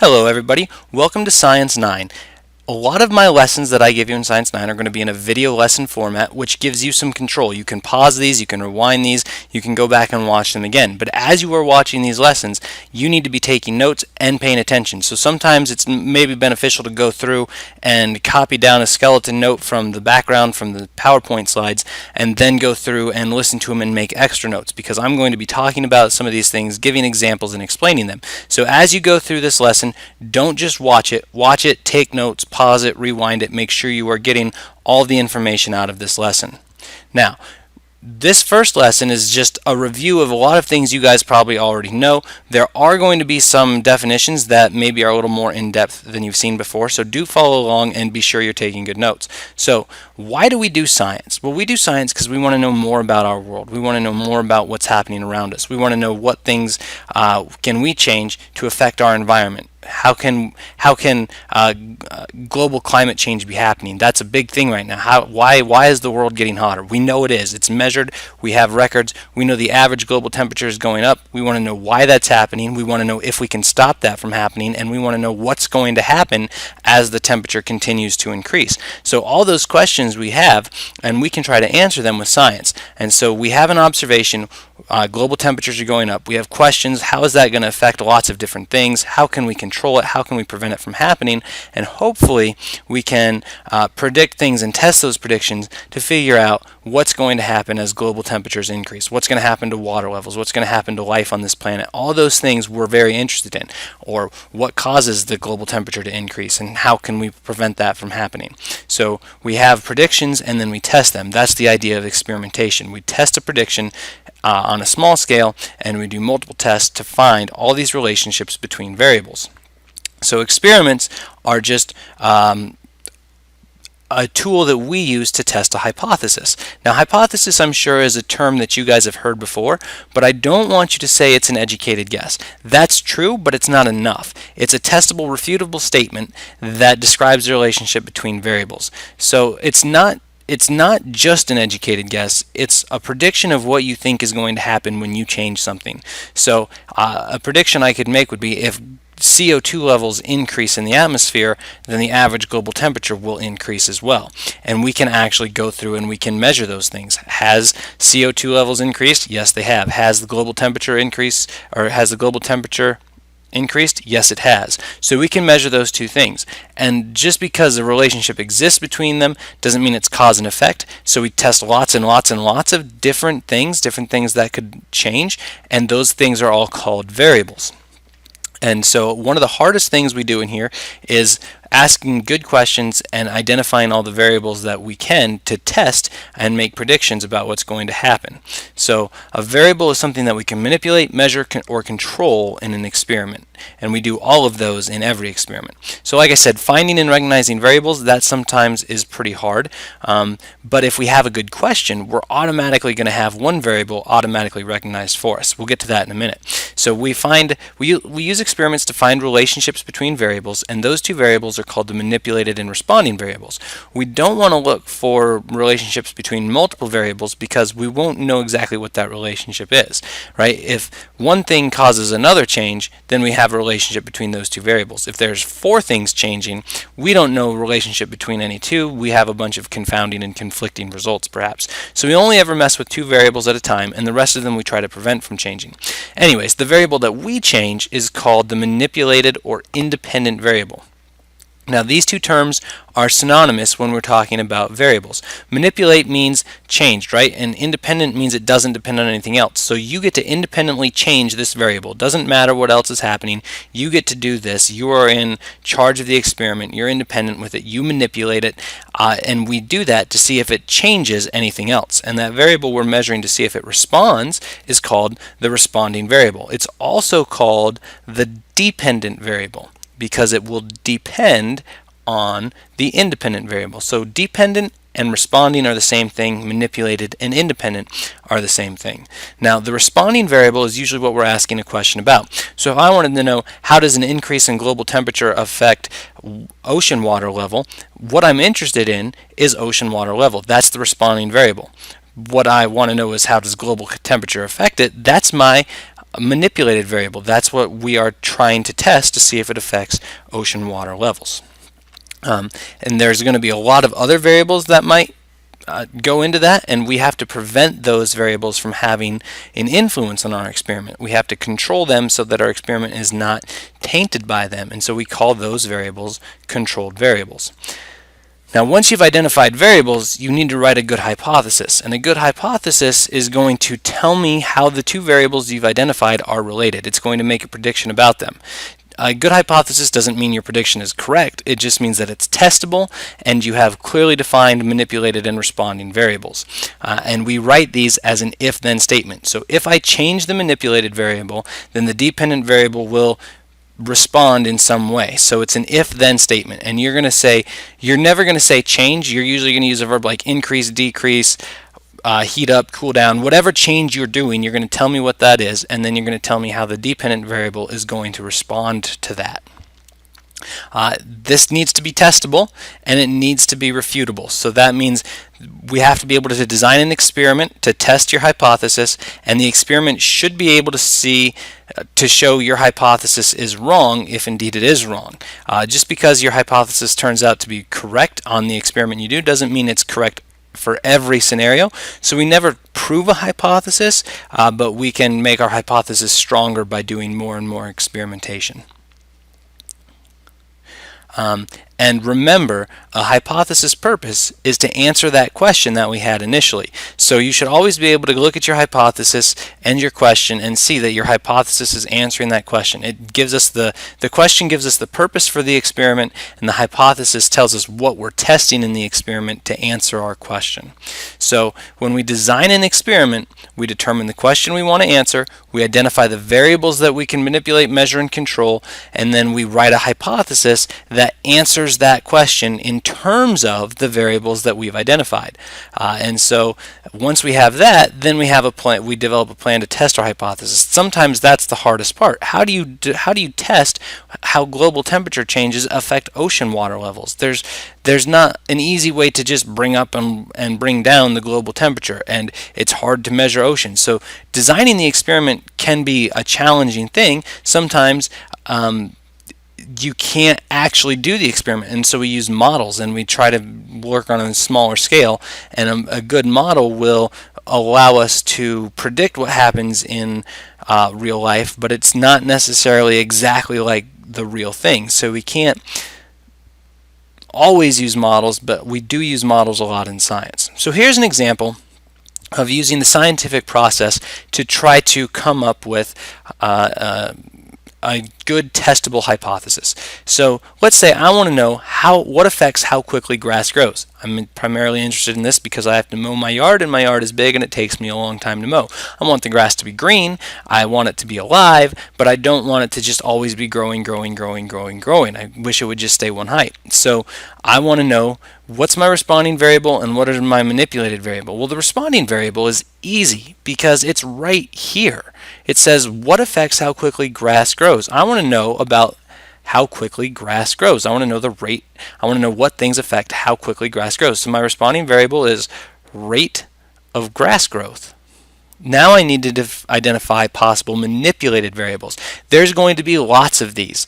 Hello everybody, welcome to Science 9. A lot of my lessons that I give you in Science 9 are going to be in a video lesson format, which gives you some control. You can pause these, you can rewind these, you can go back and watch them again. But as you are watching these lessons, you need to be taking notes and paying attention. So sometimes it's maybe beneficial to go through and copy down a skeleton note from the background from the PowerPoint slides and then go through and listen to them and make extra notes, because I'm going to be talking about some of these things, giving examples and explaining them. So as you go through this lesson, don't just watch it, take notes, pause it, rewind it, make sure you are getting all the information out of this lesson. Now, this first lesson is just a review of a lot of things you guys probably already know. There are going to be some definitions that maybe are a little more in-depth than you've seen before, so do follow along and be sure you're taking good notes. So, why do we do science? Well, we do science because we want to know more about our world. We want to know more about what's happening around us. We want to know what things can we change to affect our environment. How can global climate change be happening? That's a big thing right now. Why is the world getting hotter? We know it is. It's measured. We have records. We know the average global temperature is going up. We want to know why that's happening. We want to know if we can stop that from happening, and we want to know what's going to happen as the temperature continues to increase. So all those questions we have, and we can try to answer them with science. And so we have an observation. Global temperatures are going up. We have questions. How is that going to affect lots of different things? How can we control it? How can we prevent it from happening? And hopefully we can predict things and test those predictions to figure out what's going to happen as global temperatures increase. What's going to happen to water levels? What's going to happen to life on this planet? All those things we're very interested in. Or what causes the global temperature to increase, and how can we prevent that from happening? So we have predictions and then we test them. That's the idea of experimentation. We test a prediction on a small scale, and we do multiple tests to find all these relationships between variables. So experiments are just a tool that we use to test a hypothesis. Now, hypothesis, I'm sure, is a term that you guys have heard before, but I don't want you to say it's an educated guess. That's true, but it's not enough. It's a testable, refutable statement that describes the relationship between variables. So it's not just an educated guess, it's a prediction of what you think is going to happen when you change something. So a prediction I could make would be, if CO2 levels increase in the atmosphere, then the average global temperature will increase as well. And we can actually go through and we can measure those things. Has CO2 levels increased? Yes, they have. Has the global temperature increased, or has the global temperature increased? Yes, it has. So we can measure those two things. And just because a relationship exists between them doesn't mean it's cause and effect. So we test lots and lots and lots of different things that could change, and those things are all called variables. And so one of the hardest things we do in here is asking good questions and identifying all the variables that we can to test and make predictions about what's going to happen. So a variable is something that we can manipulate, measure, or control in an experiment. And we do all of those in every experiment. So like I said, finding and recognizing variables, that sometimes is pretty hard. But if we have a good question, we're automatically going to have one variable automatically recognized for us. We'll get to that in a minute. So we use experiments to find relationships between variables, and those two variables are called the manipulated and responding variables. We don't want to look for relationships between multiple variables because we won't know exactly what that relationship is, right? If one thing causes another change, then we have a relationship between those two variables. If there's four things changing, we don't know a relationship between any two. We have a bunch of confounding and conflicting results, perhaps. So we only ever mess with two variables at a time, and the rest of them we try to prevent from changing. Anyways, the variable that we change is called the manipulated or independent variable. Now, these two terms are synonymous when we're talking about variables. Manipulate means changed, right? And independent means it doesn't depend on anything else. So you get to independently change this variable. It doesn't matter what else is happening. You get to do this. You are in charge of the experiment. You're independent with it. You manipulate it. And we do that to see if it changes anything else. And that variable we're measuring to see if it responds is called the responding variable. It's also called the dependent variable, because it will depend on the independent variable. So dependent and responding are the same thing. Manipulated and independent are the same thing. Now, the responding variable is usually what we're asking a question about. So if I wanted to know, how does an increase in global temperature affect ocean water level, what I'm interested in is ocean water level. That's the responding variable. What I want to know is, how does global temperature affect it? That's my a manipulated variable. That's what we are trying to test to see if it affects ocean water levels. And there's going to be a lot of other variables that might go into that, and we have to prevent those variables from having an influence on our experiment. We have to control them so that our experiment is not tainted by them, and so we call those variables controlled variables. Now, once you've identified variables, you need to write a good hypothesis, and a good hypothesis is going to tell me how the two variables you've identified are related. It's going to make a prediction about them. A good hypothesis doesn't mean your prediction is correct. It just means that it's testable and you have clearly defined manipulated and responding variables. And we write these as an if-then statement. So if I change the manipulated variable, then the dependent variable will respond in some way. So it's an if-then statement. And you're never going to say change. You're usually going to use a verb like increase, decrease, heat up, cool down, whatever change you're doing, you're going to tell me what that is, and then you're going to tell me how the dependent variable is going to respond to that. This needs to be testable, and it needs to be refutable. So that means we have to be able to design an experiment to test your hypothesis, and the experiment should be able to show your hypothesis is wrong if indeed it is wrong. Just because your hypothesis turns out to be correct on the experiment you do doesn't mean it's correct for every scenario. So we never prove a hypothesis, but we can make our hypothesis stronger by doing more and more experimentation. And remember, a hypothesis purpose is to answer that question that we had initially. So you should always be able to look at your hypothesis and your question and see that your hypothesis is answering that question. It gives us the question gives us the purpose for the experiment, and the hypothesis tells us what we're testing in the experiment to answer our question. So when we design an experiment, we determine the question we want to answer, we identify the variables that we can manipulate, measure, and control, and then we write a hypothesis that answers that question in terms of the variables that we've identified. And so once we have that, then we have a plan. We develop a plan to test our hypothesis. Sometimes that's the hardest part. How do you test how global temperature changes affect ocean water levels? There's not an easy way to just bring up and bring down the global temperature, and it's hard to measure oceans. So designing the experiment can be a challenging thing. Sometimes you can't actually do the experiment, and so we use models and we try to work on a smaller scale, and a good model will allow us to predict what happens in real life, but it's not necessarily exactly like the real thing. So we can't always use models, but we do use models a lot in science. So here's an example of using the scientific process to try to come up with a good testable hypothesis. So let's say I want to know what affects how quickly grass grows. I'm primarily interested in this because I have to mow my yard, and my yard is big and it takes me a long time to mow. I want the grass to be green, I want it to be alive, but I don't want it to just always be growing. I wish it would just stay one height. So I want to know what's my responding variable and what is my manipulated variable. Well, the responding variable is easy because it's right here. It says what affects how quickly grass grows. I want to know about how quickly grass grows. I want to know the rate. I want to know what things affect how quickly grass grows. So my responding variable is rate of grass growth. Now I need to identify possible manipulated variables. There's going to be lots of these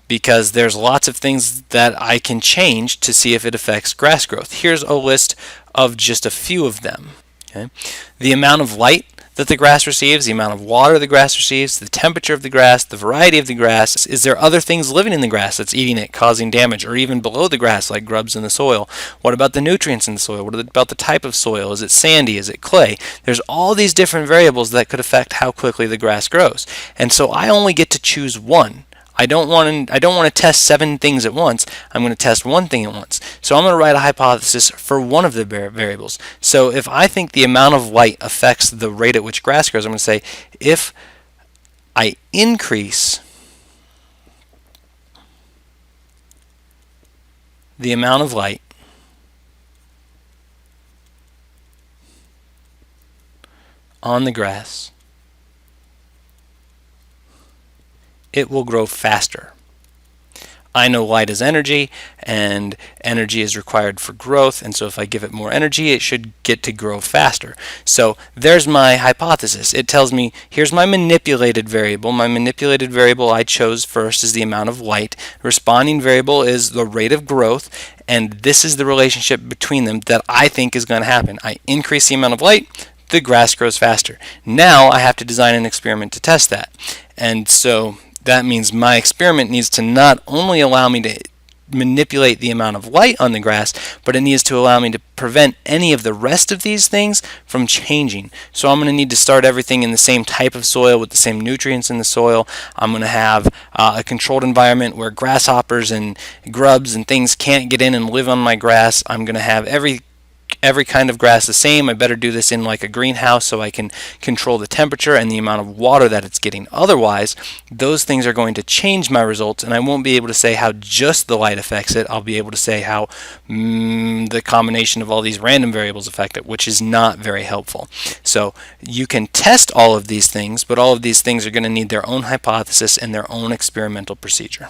because there's lots of things that I can change to see if it affects grass growth. Here's a list of just a few of them. Okay? The amount of light that the grass receives, the amount of water the grass receives, the temperature of the grass, the variety of the grass. Is there other things living in the grass that's eating it, causing damage, or even below the grass like grubs in the soil? What about the nutrients in the soil? What about the type of soil? Is it sandy? Is it clay? There's all these different variables that could affect how quickly the grass grows. And so I only get to choose one. I don't want to test 7 things at once. I'm going to test one thing at once. So I'm going to write a hypothesis for one of the variables. So if I think the amount of light affects the rate at which grass grows, I'm going to say if I increase the amount of light on the grass, it will grow faster. I know light is energy, and energy is required for growth, and so if I give it more energy, it should get to grow faster. So there's my hypothesis. It tells me, here's my manipulated variable. My manipulated variable I chose first is the amount of light. Responding variable is the rate of growth, and this is the relationship between them that I think is going to happen. I increase the amount of light, the grass grows faster. Now I have to design an experiment to test that. And so that means my experiment needs to not only allow me to manipulate the amount of light on the grass, but it needs to allow me to prevent any of the rest of these things from changing. So I'm going to need to start everything in the same type of soil with the same nutrients in the soil. I'm going to have a controlled environment where grasshoppers and grubs and things can't get in and live on my grass. I'm going to have every kind of grass the same. I better do this in like a greenhouse so I can control the temperature and the amount of water that it's getting. Otherwise, those things are going to change my results, and I won't be able to say how just the light affects it. I'll be able to say how the combination of all these random variables affect it, which is not very helpful. So you can test all of these things, but all of these things are going to need their own hypothesis and their own experimental procedure.